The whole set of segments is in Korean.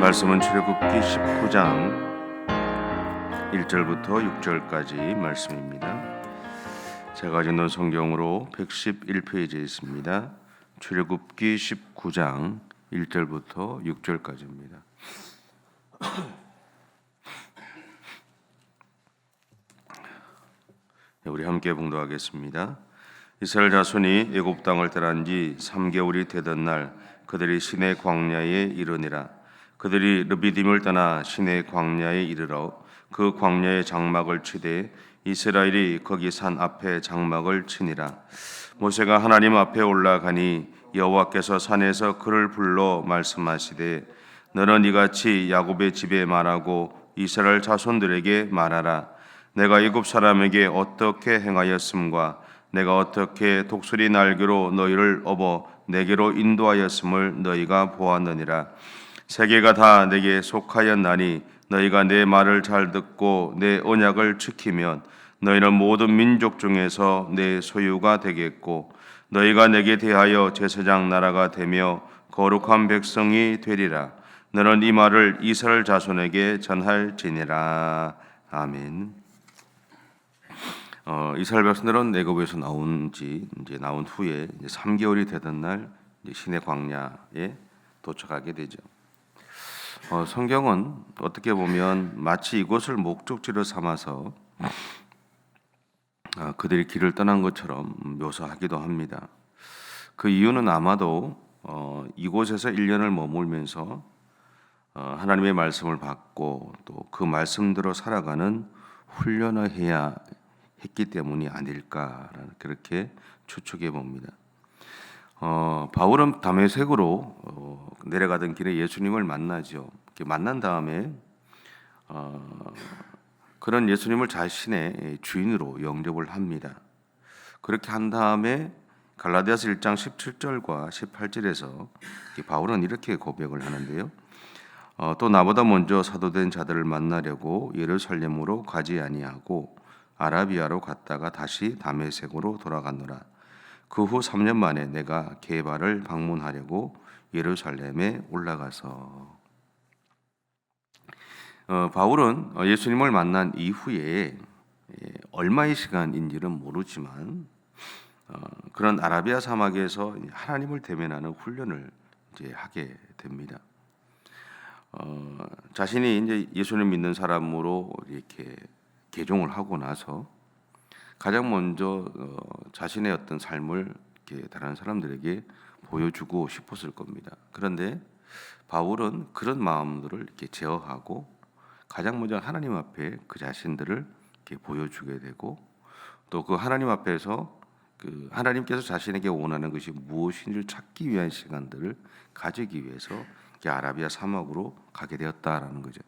말씀은 출애굽기 19장 1절부터 6절까지 말씀입니다. 제가 가진 성경으로 111페이지에 있습니다. 출애굽기 19장 1절부터 6절까지입니다. 우리 함께 봉독하겠습니다. 이스라엘 자손이 애굽 땅을 떠난 지 3개월이 되던 날 그들이 시내 광야에 이르니라. 그들이 르비딤을 떠나 시내 광야에 이르러 그 광야에 장막을 치되 이스라엘이 거기 산 앞에 장막을 치니라. 모세가 하나님 앞에 올라가니 여호와께서 산에서 그를 불러 말씀하시되 너는 이같이 야곱의 집에 말하고 이스라엘 자손들에게 말하라. 내가 애굽 사람에게 어떻게 행하였음과 내가 어떻게 독수리 날개로 너희를 업어 내게로 인도하였음을 너희가 보았느니라. 세계가 다 내게 속하였나니 너희가 내 말을 잘 듣고 내 언약을 지키면 너희는 모든 민족 중에서 내 소유가 되겠고 너희가 내게 대하여 제사장 나라가 되며 거룩한 백성이 되리라. 너는 이 말을 이스라엘 자손에게 전할지니라. 아멘. 이스라엘 백성들은 애굽에서 나온 후에 3개월이 되던 날 시내 광야에 도착하게 되죠. 성경은 어떻게 보면 마치 이곳을 목적지로 삼아서 그들이 길을 떠난 것처럼 묘사하기도 합니다. 그 이유는 아마도 이곳에서 1년을 머물면서 하나님의 말씀을 받고 또 그 말씀대로 살아가는 훈련을 해야 했기 때문이 아닐까라는 그렇게 추측해 봅니다. 바울은 다메섹으로 내려가던 길에 예수님을 만나죠. 만난 다음에 그런 예수님을 자신의 주인으로 영접을 합니다. 그렇게 한 다음에 갈라디아서 1장 17절과 18절에서 바울은 이렇게 고백을 하는데요. 또 나보다 먼저 사도된 자들을 만나려고 예루살렘으로 가지 아니하고 아라비아로 갔다가 다시 다메섹으로 돌아갔노라. 그 후 3년 만에 내가 게바를 방문하려고 예루살렘에 올라가서 바울은 예수님을 만난 이후에 얼마의 시간인지는 모르지만 그런 아라비아 사막에서 하나님을 대면하는 훈련을 이제 하게 됩니다. 자신이 이제 예수님 믿는 사람으로 이렇게 개종을 하고 나서 가장 먼저 자신의 어떤 삶을 이렇게 다른 사람들에게 보여주고 싶었을 겁니다. 그런데 바울은 그런 마음들을 이렇게 제어하고 가장 먼저 하나님 앞에 그 자신들을 이렇게 보여주게 되고 또 그 하나님 앞에서 그 하나님께서 자신에게 원하는 것이 무엇인지를 찾기 위한 시간들을 가지기 위해서 아라비아 사막으로 가게 되었다라는 거죠.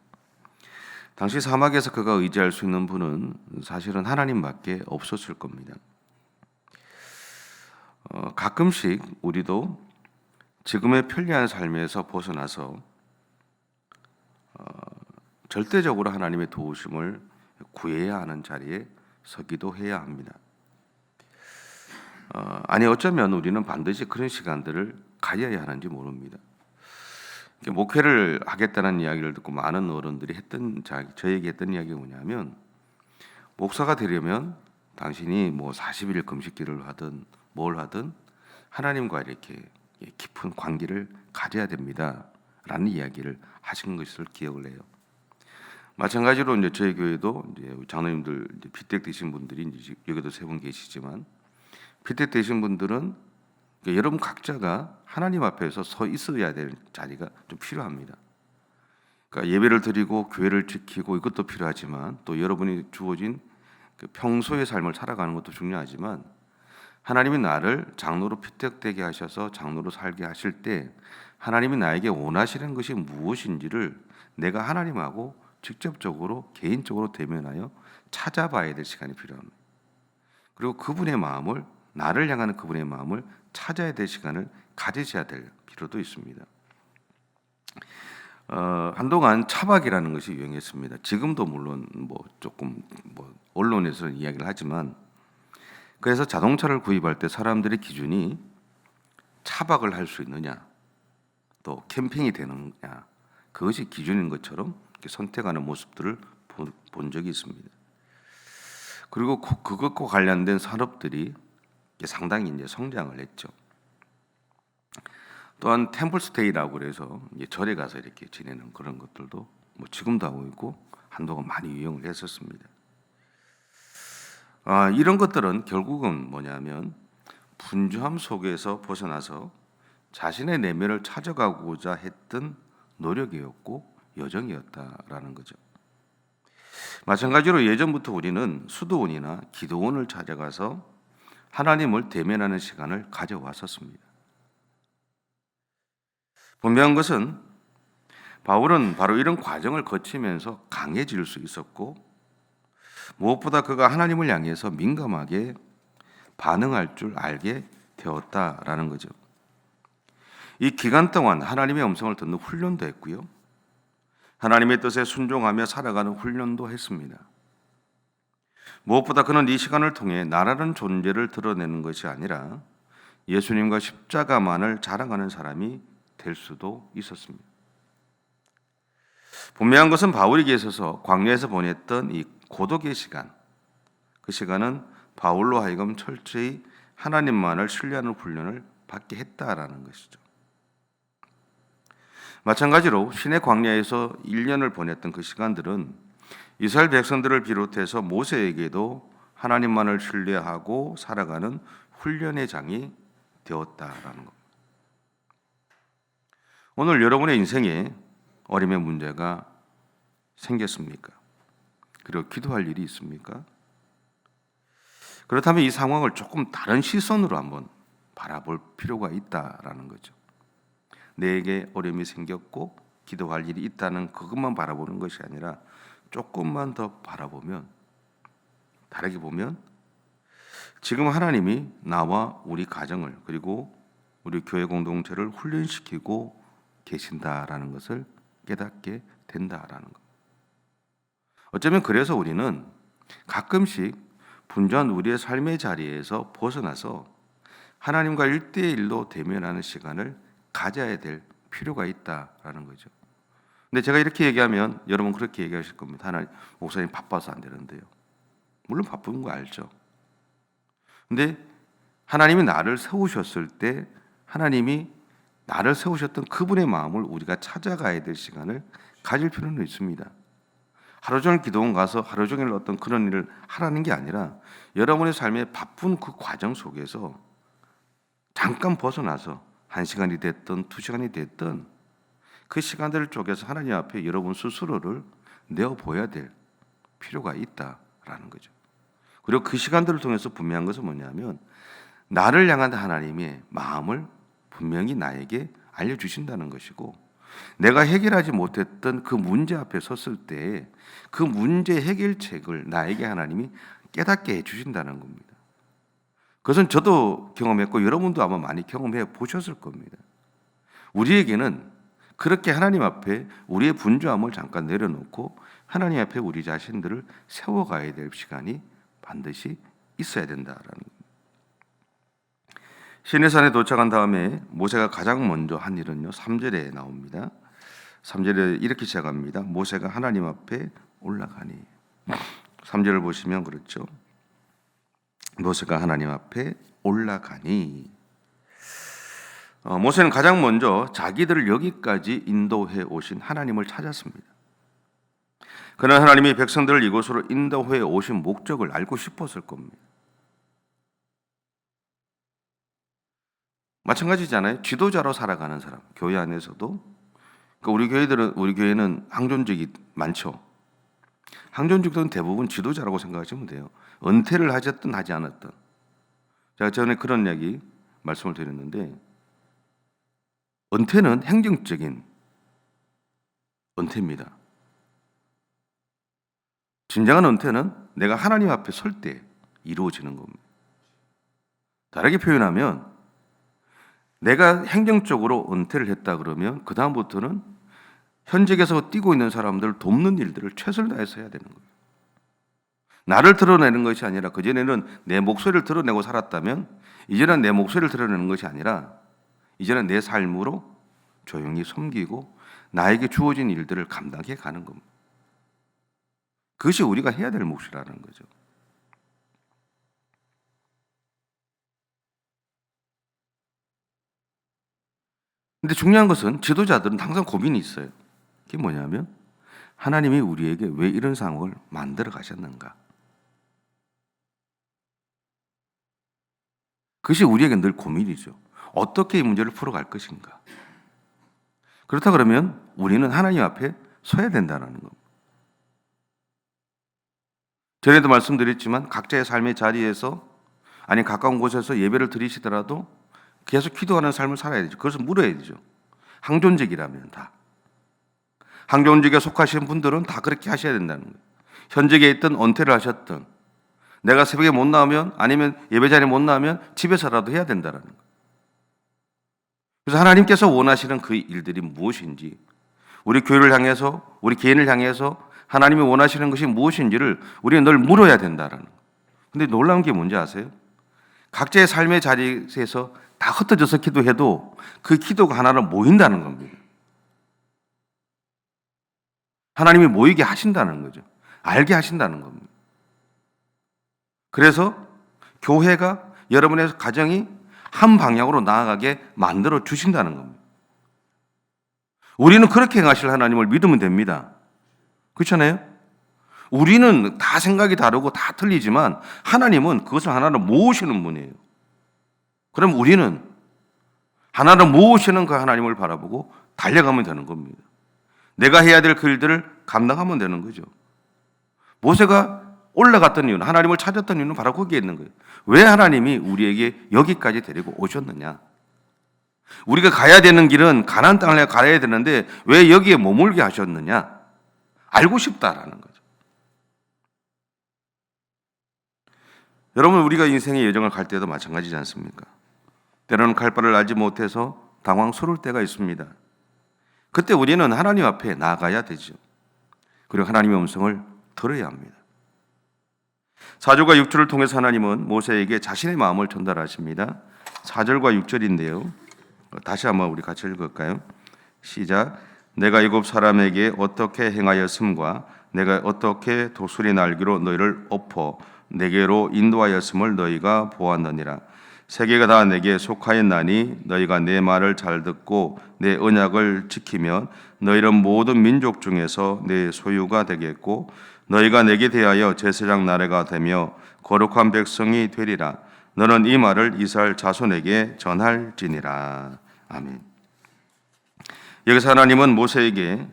당시 사막에서 그가 의지할 수 있는 분은 사실은 하나님밖에 없었을 겁니다. 가끔씩 우리도 지금의 편리한 삶에서 벗어나서 절대적으로 하나님의 도우심을 구해야 하는 자리에 서기도 해야 합니다. 아니 어쩌면 우리는 반드시 그런 시간들을 가져야 하는지 모릅니다. 목회를 하겠다는 이야기를 듣고 많은 어른들이 저에게 했던 이야기가 뭐냐면 목사가 되려면 당신이 뭐 40일 금식기를 하든 뭘 하든 하나님과 이렇게 깊은 관계를 가져야 됩니다 라는 이야기를 하신 것을 기억을 해요. 마찬가지로 이제 저희 교회도 이제 장로님들 피택 되신 분들이 이제 여기도 3분 계시지만 피택 되신 분들은 여러분 각자가 하나님 앞에서 서 있어야 될 자리가 좀 필요합니다. 그러니까 예배를 드리고 교회를 지키고 이것도 필요하지만 또 여러분이 주어진 그 평소의 삶을 살아가는 것도 중요하지만 하나님이 나를 장로로 피택되게 하셔서 장로로 살게 하실 때 하나님이 나에게 원하시는 것이 무엇인지를 내가 하나님하고 직접적으로 개인적으로 대면하여 찾아봐야 될 시간이 필요합니다. 그리고 그분의 마음을 나를 향하는 그분의 마음을 찾아야 될 시간을 가지셔야 될 필요도 있습니다. 한동안 차박이라는 것이 유행했습니다. 지금도 물론 조금 언론에서는 이야기를 하지만 그래서 자동차를 구입할 때 사람들의 기준이 차박을 할 수 있느냐, 또 캠핑이 되느냐, 그것이 기준인 것처럼 이렇게 선택하는 모습들을 본 적이 있습니다. 그리고 그것과 관련된 산업들이 상당히 이제 성장을 했죠. 또한 템플스테이라고 그래서 이제 절에 가서 이렇게 지내는 그런 것들도 뭐 지금도 하고 있고 한동안 많이 유행을 했었습니다. 이런 것들은 결국은 뭐냐면 분주함 속에서 벗어나서 자신의 내면을 찾아가고자 했던 노력이었고 여정이었다라는 거죠. 마찬가지로 예전부터 우리는 수도원이나 기도원을 찾아가서 하나님을 대면하는 시간을 가져왔었습니다. 분명한 것은 바울은 바로 이런 과정을 거치면서 강해질 수 있었고 무엇보다 그가 하나님을 향해서 민감하게 반응할 줄 알게 되었다라는 거죠. 이 기간 동안 하나님의 음성을 듣는 훈련도 했고요. 하나님의 뜻에 순종하며 살아가는 훈련도 했습니다. 무엇보다 그는 이 시간을 통해 나라는 존재를 드러내는 것이 아니라 예수님과 십자가만을 자랑하는 사람이 될 수도 있었습니다. 분명한 것은 바울에게 있어서 광야에서 보냈던 이 고독의 시간, 그 시간은 바울로 하여금 철저히 하나님만을 신뢰하는 훈련을 받게 했다라는 것이죠. 마찬가지로 신의 광야에서 1년을 보냈던 그 시간들은 이스라엘 백성들을 비롯해서 모세에게도 하나님만을 신뢰하고 살아가는 훈련의 장이 되었다라는 겁니다. 오늘 여러분의 인생에 어림의 문제가 생겼습니까? 그리고 기도할 일이 있습니까? 그렇다면 이 상황을 조금 다른 시선으로 한번 바라볼 필요가 있다라는 거죠. 내게 어려움이 생겼고 기도할 일이 있다는 그것만 바라보는 것이 아니라 조금만 더 바라보면, 다르게 보면 지금 하나님이 나와 우리 가정을 그리고 우리 교회 공동체를 훈련시키고 계신다라는 것을 깨닫게 된다라는 것. 어쩌면 그래서 우리는 가끔씩 분주한 우리의 삶의 자리에서 벗어나서 하나님과 1대1로 대면하는 시간을 가져야 될 필요가 있다라는 거죠. 근데 제가 이렇게 얘기하면 여러분 그렇게 얘기하실 겁니다. 하나님, 목사님 바빠서 안 되는데요. 물론 바쁜 거 알죠. 근데 하나님이 나를 세우셨을 때 하나님이 나를 세우셨던 그분의 마음을 우리가 찾아가야 될 시간을 가질 필요는 있습니다. 하루 종일 기도원 가서 하루 종일 어떤 그런 일을 하라는 게 아니라 여러분의 삶의 바쁜 그 과정 속에서 잠깐 벗어나서 1시간이 됐든 2시간이 됐든 그 시간들을 쪼개서 하나님 앞에 여러분 스스로를 내어보아야 될 필요가 있다라는 거죠. 그리고 그 시간들을 통해서 분명한 것은 뭐냐면 나를 향한 하나님의 마음을 분명히 나에게 알려주신다는 것이고, 내가 해결하지 못했던 그 문제 앞에 섰을 때 그 문제 해결책을 나에게 하나님이 깨닫게 해주신다는 겁니다. 그것은 저도 경험했고 여러분도 아마 많이 경험해 보셨을 겁니다. 우리에게는 그렇게 하나님 앞에 우리의 분주함을 잠깐 내려놓고 하나님 앞에 우리 자신들을 세워가야 될 시간이 반드시 있어야 된다라는 겁니다. 시내산에 도착한 다음에 모세가 가장 먼저 한 일은요, 3절에 나옵니다. 3절에 이렇게 시작합니다. 모세가 하나님 앞에 올라가니. 3절을 보시면 그렇죠. 모세가 하나님 앞에 올라가니. 모세는 가장 먼저 자기들을 여기까지 인도해 오신 하나님을 찾았습니다. 그는 하나님이 백성들을 이곳으로 인도해 오신 목적을 알고 싶었을 겁니다. 마찬가지잖아요. 지도자로 살아가는 사람, 교회 안에서도 우리 교회는 항존직이 많죠. 항존직들은 대부분 지도자라고 생각하시면 돼요. 은퇴를 하셨든 하지 않았든. 제가 전에 그런 이야기 말씀을 드렸는데, 은퇴는 행정적인 은퇴입니다. 진정한 은퇴는 내가 하나님 앞에 설 때 이루어지는 겁니다. 다르게 표현하면 내가 행정적으로 은퇴를 했다 그러면 그 다음부터는 현직에서 뛰고 있는 사람들을 돕는 일들을 최선을 다해서 해야 되는 거예요. 나를 드러내는 것이 아니라, 그전에는 내 목소리를 드러내고 살았다면 이제는 내 목소리를 드러내는 것이 아니라 이제는 내 삶으로 조용히 섬기고 나에게 주어진 일들을 감당해 가는 겁니다. 그것이 우리가 해야 될 몫이라는 거죠. 근데 중요한 것은 지도자들은 항상 고민이 있어요. 그게 뭐냐면 하나님이 우리에게 왜 이런 상황을 만들어 가셨는가? 그것이 우리에게 늘 고민이죠. 어떻게 이 문제를 풀어갈 것인가? 그렇다 그러면 우리는 하나님 앞에 서야 된다는 겁니다. 전에도 말씀드렸지만 각자의 삶의 자리에서 아니 가까운 곳에서 예배를 드리시더라도 계속 기도하는 삶을 살아야 되죠. 그것을 물어야 되죠. 항존직이라면 다. 항존직에 속하신 분들은 다 그렇게 하셔야 된다는 거예요. 현직에 있든 은퇴를 하셨든 내가 새벽에 못 나오면 아니면 예배 자리에 못 나오면 집에서라도 해야 된다는 거예요. 그래서 하나님께서 원하시는 그 일들이 무엇인지 우리 교회를 향해서 우리 개인을 향해서 하나님이 원하시는 것이 무엇인지를 우리는 늘 물어야 된다는 거예요. 근데 놀라운 게 뭔지 아세요? 각자의 삶의 자리에서 다 흩어져서 기도해도 그 기도가 하나로 모인다는 겁니다. 하나님이 모이게 하신다는 거죠. 알게 하신다는 겁니다. 그래서 교회가 여러분의 가정이 한 방향으로 나아가게 만들어 주신다는 겁니다. 우리는 그렇게 행하실 하나님을 믿으면 됩니다. 그렇잖아요? 우리는 다 생각이 다르고 다 틀리지만 하나님은 그것을 하나로 모으시는 분이에요. 그럼 우리는 하나로 모으시는 그 하나님을 바라보고 달려가면 되는 겁니다. 내가 해야 될 그 일들을 감당하면 되는 거죠. 모세가 올라갔던 이유는 하나님을 찾았던 이유는 바로 거기에 있는 거예요. 왜 하나님이 우리에게 여기까지 데리고 오셨느냐? 우리가 가야 되는 길은 가나안 땅을 가야 되는데 왜 여기에 머물게 하셨느냐? 알고 싶다라는 거죠. 여러분 우리가 인생의 여정을 갈 때도 마찬가지지 않습니까? 때로는 갈 바를 알지 못해서 당황스러울 때가 있습니다. 그때 우리는 하나님 앞에 나아가야 되죠. 그리고 하나님의 음성을 들어야 합니다. 4절과 6절을 통해서 하나님은 모세에게 자신의 마음을 전달하십니다. 4절과 6절인데요. 다시 한번 우리 같이 읽을까요? 시작. 내가 애굽 사람에게 어떻게 행하였음과 내가 어떻게 독수리 날개로 너희를 엎어 내게로 인도하였음을 너희가 보았느니라. 세계가 다 내게 속하였나니 너희가 내 말을 잘 듣고 내 언약을 지키면 너희는 모든 민족 중에서 내 소유가 되겠고 너희가 내게 대하여 제사장 나라가 되며 거룩한 백성이 되리라. 너는 이 말을 이스라엘 자손에게 전할지니라. 아멘. 여기서 하나님은 모세에게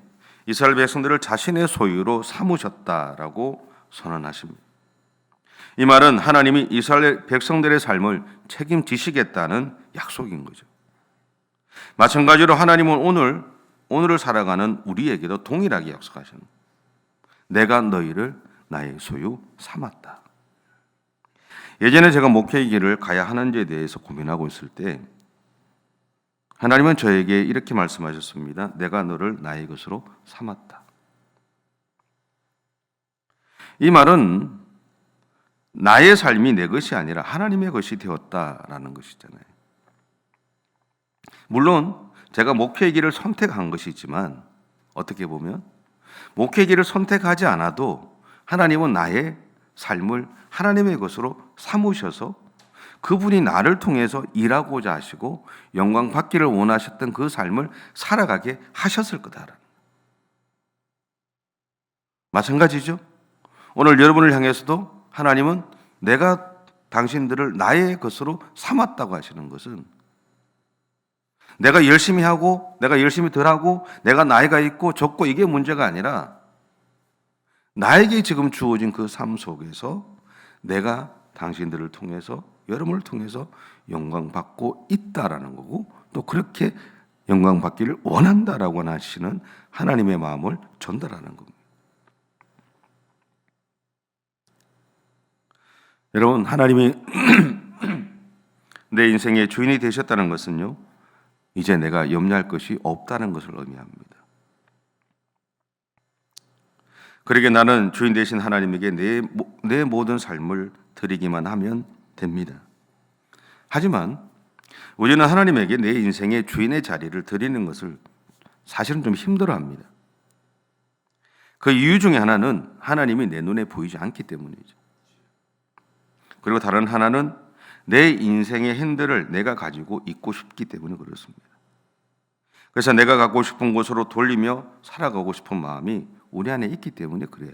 이스라엘 백성들을 자신의 소유로 삼으셨다라고 선언하십니다. 이 말은 하나님이 이스라엘 백성들의 삶을 책임지시겠다는 약속인 거죠. 마찬가지로 하나님은 오늘을 살아가는 우리에게도 동일하게 약속하시는 거예요. 내가 너희를 나의 소유 삼았다. 예전에 제가 목회의 길을 가야 하는지에 대해서 고민하고 있을 때 하나님은 저에게 이렇게 말씀하셨습니다. 내가 너를 나의 것으로 삼았다. 이 말은 나의 삶이 내 것이 아니라 하나님의 것이 되었다라는 것이잖아요. 물론 제가 목회의 길을 선택한 것이지만 어떻게 보면 목회의 길을 선택하지 않아도 하나님은 나의 삶을 하나님의 것으로 삼으셔서 그분이 나를 통해서 일하고자 하시고 영광 받기를 원하셨던 그 삶을 살아가게 하셨을 거다. 마찬가지죠. 오늘 여러분을 향해서도 하나님은 내가 당신들을 나의 것으로 삼았다고 하시는 것은 내가 열심히 하고 내가 열심히 덜 하고 내가 나이가 있고 적고 이게 문제가 아니라 나에게 지금 주어진 그 삶 속에서 내가 당신들을 통해서 여러분을 통해서 영광 받고 있다라는 거고 또 그렇게 영광 받기를 원한다라고 하시는 하나님의 마음을 전달하는 겁니다. 여러분 하나님이 내 인생의 주인이 되셨다는 것은요 이제 내가 염려할 것이 없다는 것을 의미합니다. 그러게 나는 주인 되신 하나님에게 내 모든 삶을 드리기만 하면 됩니다. 하지만 우리는 하나님에게 내 인생의 주인의 자리를 드리는 것을 사실은 좀 힘들어합니다. 그 이유 중에 하나는 하나님이 내 눈에 보이지 않기 때문이죠. 그리고 다른 하나는 내 인생의 핸들을 내가 가지고 있고 싶기 때문에 그렇습니다. 그래서 내가 가고 싶은 곳으로 돌리며 살아가고 싶은 마음이 우리 안에 있기 때문에 그래요.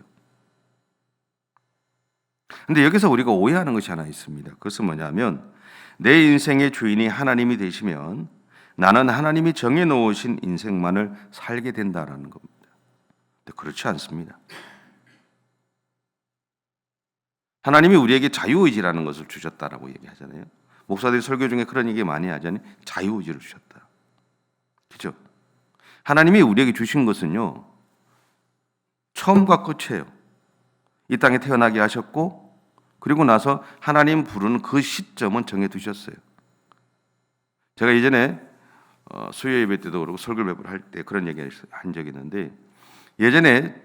근데 여기서 우리가 오해하는 것이 하나 있습니다. 그것은 뭐냐면 내 인생의 주인이 하나님이 되시면 나는 하나님이 정해놓으신 인생만을 살게 된다라는 겁니다. 근데 그렇지 않습니다. 하나님이 우리에게 자유의지라는 것을 주셨다라고 얘기하잖아요. 목사들이 설교 중에 그런 얘기 많이 하잖아요. 자유의지를 주셨다. 그죠? 하나님이 우리에게 주신 것은요, 처음과 끝이에요. 이 땅에 태어나게 하셨고, 그리고 나서 하나님 부르는 그 시점은 정해두셨어요. 제가 예전에 수요 예배 때도 그러고 설교 예배를 할 때 그런 얘기를 한 적이 있는데, 예전에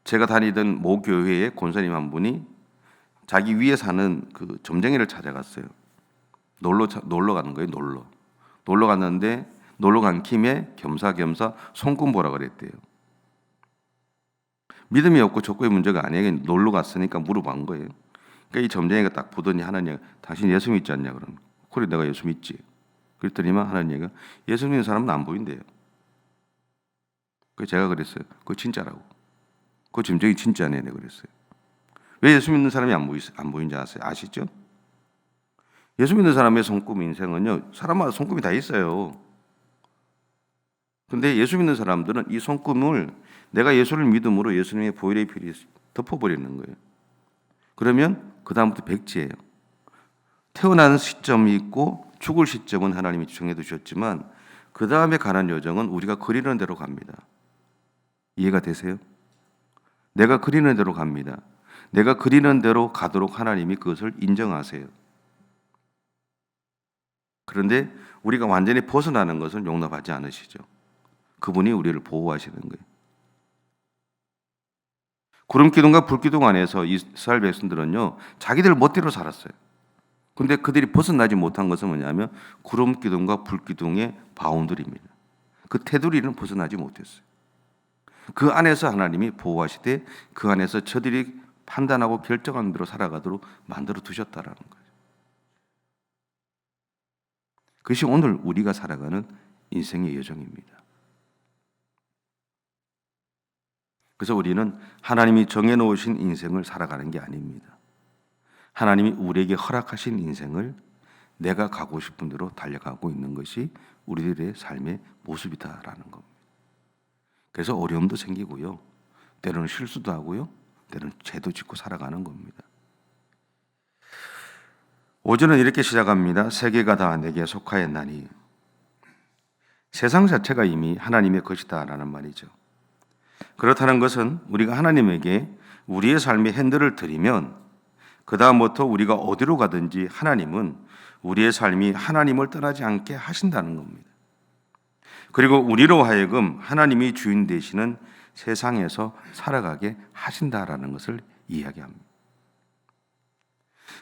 제가 다니던 모 교회에 권사님 한 분이 자기 위에 사는 그 점쟁이를 찾아갔어요. 놀러 가는 거예요. 놀러 갔는데 놀러 간 김에 겸사겸사 손금 보라 그랬대요. 믿음이 없고 족구의 문제가 아니에요. 놀러 갔으니까 물어본 거예요. 그러니까 이 점쟁이가 딱 보더니 하나님, 당신 예수 믿지 않냐? 그럼 그래 내가 예수 믿지. 그랬더니만 하나님이 예수 믿는 사람은 안 보인대요. 그래서 제가 그랬어요. 그거 진짜라고. 그 점쟁이 진짜네. 내가 그랬어요. 왜 예수 믿는 사람이 안 보이는지 아시죠? 예수 믿는 사람의 손금 인생은요, 사람마다 손금이 다 있어요. 근데 예수 믿는 사람들은 이 손금을 내가 예수를 믿음으로 예수님의 보혈의 피를 덮어버리는 거예요. 그러면 그 다음부터 백지예요. 태어나는 시점이 있고 죽을 시점은 하나님이 정해두셨지만 그 다음에 가는 여정은 우리가 그리는 대로 갑니다. 이해가 되세요? 내가 그리는 대로 갑니다. 내가 그리는 대로 가도록 하나님이 그것을 인정하세요. 그런데 우리가 완전히 벗어나는 것을 용납하지 않으시죠. 그분이 우리를 보호하시는 거예요. 구름기둥과 불기둥 안에서 이스라엘 백성들은요, 자기들 멋대로 살았어요. 근데 그들이 벗어나지 못한 것은 뭐냐면 구름기둥과 불기둥의 바운드리입니다. 그 테두리는 벗어나지 못했어요. 그 안에서 하나님이 보호하시되 그 안에서 저들이 판단하고 결정하는 대로 살아가도록 만들어 두셨다라는 거예요. 그것이 오늘 우리가 살아가는 인생의 여정입니다. 그래서 우리는 하나님이 정해놓으신 인생을 살아가는 게 아닙니다. 하나님이 우리에게 허락하신 인생을 내가 가고 싶은 대로 달려가고 있는 것이 우리들의 삶의 모습이다라는 겁니다. 그래서 어려움도 생기고요. 때로는 실수도 하고요. 때로는 죄도 짓고 살아가는 겁니다. 오전은 이렇게 시작합니다. 세계가 다 내게 속하였나니. 세상 자체가 이미 하나님의 것이다라는 말이죠. 그렇다는 것은 우리가 하나님에게 우리의 삶의 핸들을 드리면 그 다음부터 우리가 어디로 가든지 하나님은 우리의 삶이 하나님을 떠나지 않게 하신다는 겁니다. 그리고 우리로 하여금 하나님이 주인 되시는 세상에서 살아가게 하신다라는 것을 이야기합니다.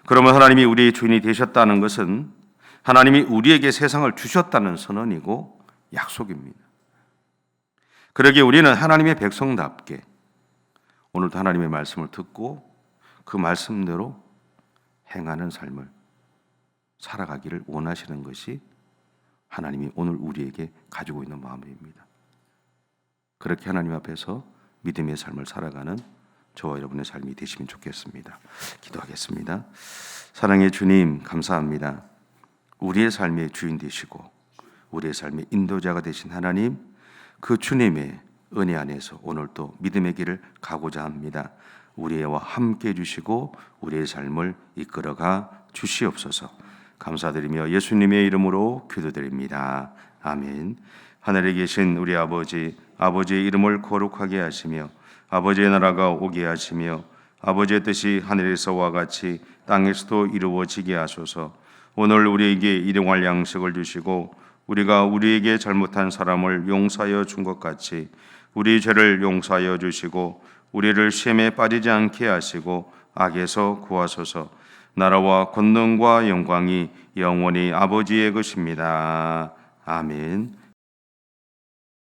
그러면 하나님이 우리의 주인이 되셨다는 것은 하나님이 우리에게 세상을 주셨다는 선언이고 약속입니다. 그러기에 우리는 하나님의 백성답게 오늘도 하나님의 말씀을 듣고 그 말씀대로 행하는 삶을 살아가기를 원하시는 것이 하나님이 오늘 우리에게 가지고 있는 마음입니다. 그렇게 하나님 앞에서 믿음의 삶을 살아가는 저와 여러분의 삶이 되시면 좋겠습니다. 기도하겠습니다. 사랑의 주님, 감사합니다. 우리의 삶의 주인 되시고 우리의 삶의 인도자가 되신 하나님, 그 주님의 은혜 안에서 오늘도 믿음의 길을 가고자 합니다. 우리와 함께 해주시고 우리의 삶을 이끌어가 주시옵소서. 감사드리며 예수님의 이름으로 기도드립니다. 아멘. 하늘에 계신 우리 아버지, 아버지의 이름을 거룩하게 하시며 아버지의 나라가 오게 하시며 아버지의 뜻이 하늘에서와 같이 땅에서도 이루어지게 하소서. 오늘 우리에게 일용할 양식을 주시고 우리가 우리에게 잘못한 사람을 용서하여 준 것 같이 우리 죄를 용서하여 주시고 우리를 시험에 빠지지 않게 하시고 악에서 구하소서. 나라와 권능과 영광이 영원히 아버지의 것입니다. 아멘.